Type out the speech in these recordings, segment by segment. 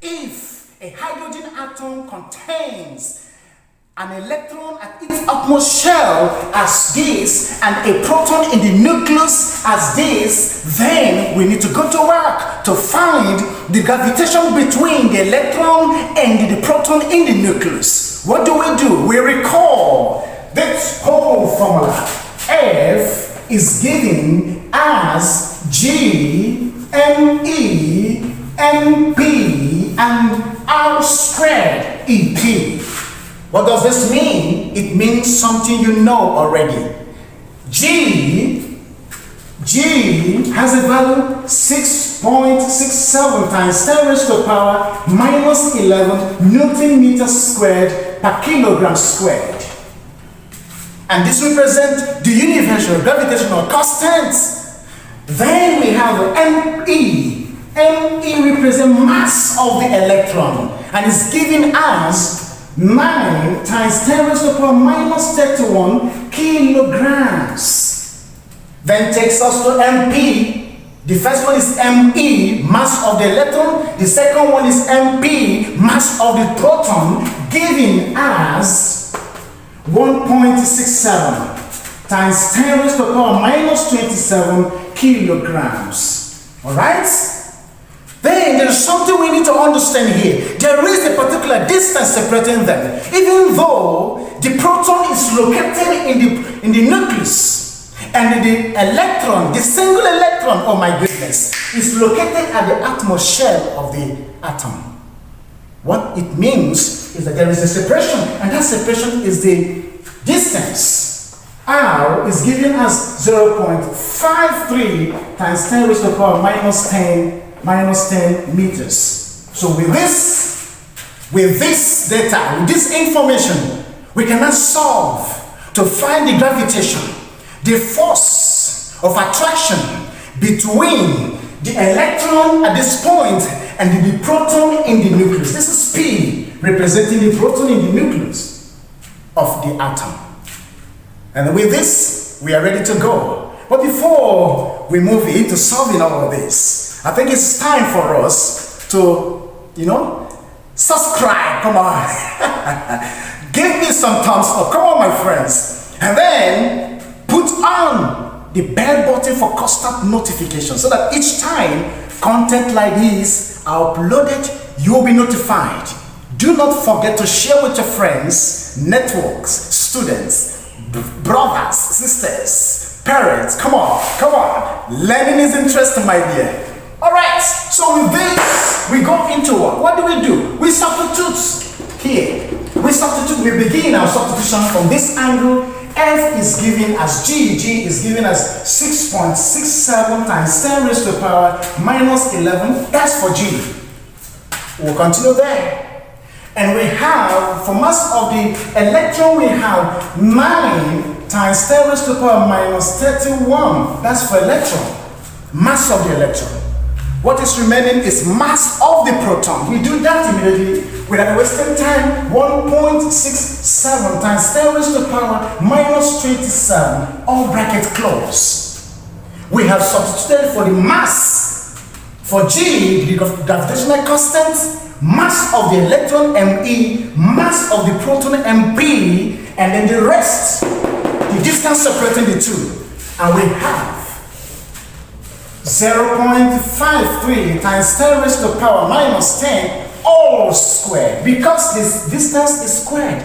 If a hydrogen atom contains an electron at its utmost shell as this and a proton in the nucleus as this, then we need to go to work to find the gravitation between the electron and the proton in the nucleus. What do? We recall this whole formula. F is given as G, ME, MP, and R squared EP. What does this mean? It means something you know already. G has a value 6.67 times 10 raised to the power minus 11 Newton meters squared per kilogram squared. And this represents the universal gravitational constant. Then we have ME. ME represents mass of the electron and is given as 9 times 10 raised to the power minus 31 kilograms. Then takes us to MP. The first one is ME, mass of the electron. The second one is MP, mass of the proton, given as 1.67 times 10 raised to the power minus 27 kilograms. Alright? Then there's something we need to understand here. There is a particular distance separating them. Even though the proton is located in the nucleus and the electron, the single electron, oh my goodness, is located at the utmost shell of the atom. What it means is that there is a separation, and that separation is the distance. R is given as 0.53 times 10 raised to the power minus 10 meters. So with this data, with this information, we can now solve to find the gravitation, the force of attraction between the electron at this point and the proton in the nucleus. This is P, representing the proton in the nucleus of the atom. And with this, we are ready to go. But before we move into solving all of this, I think it's time for us to, subscribe. Come on. Give me some thumbs up. Come on, my friends. And then put on the bell button for constant notification so that each time content like this are uploaded, you will be notified. Do not forget to share with your friends, networks, students, brothers, sisters, parents. Come on. Learning is interesting, my dear. Alright, so with this, we go into what do? We substitute here. We begin our substitution from this angle. F is given as G is given as 6.67 times 10 raised to the power minus 11. That's for G. We'll continue there. And we have, for mass of the electron, we have 9 times 10 raised to the power minus 31. That's for electron. Mass of the electron. What is remaining is mass of the proton. We do that immediately without wasting time. 1.67 times 10 raised to the power minus 27, all bracket close. We have substituted for the mass for G, the gravitational constant, mass of the electron ME, mass of the proton MP, and then the rest, the distance separating the two. And we have 0.53 times 10 raised to the power minus 10 all squared, because this distance is squared.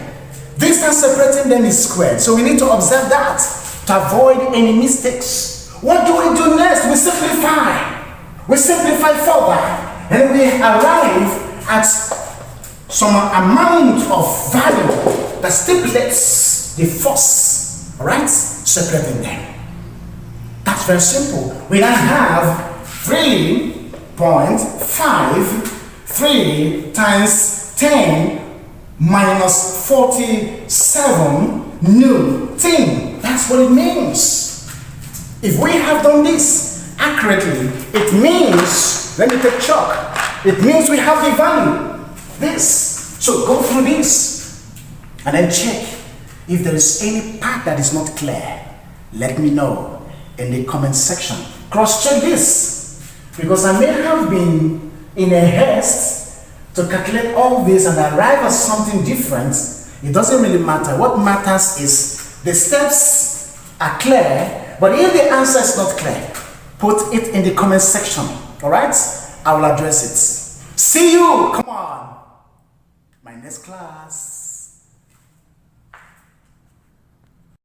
Distance separating them is squared. So we need to observe that to avoid any mistakes. What do we do next? We simplify. We simplify further, and we arrive at some amount of value that stipulates the force, alright, separating them. That's very simple. We now have 3.53 times 10 minus 47 Newton. That's what it means. If we have done this accurately, it means, let me take chalk, it means we have the value, this. So go through this and then check if there is any part that is not clear. Let me know in the comment section. Cross check this, because I may have been in a haste to calculate all this and arrive at something different, it doesn't really matter. What matters is the steps are clear, but if the answer is not clear, put it in the comment section. All right? I will address it. See you. Come on. My next class.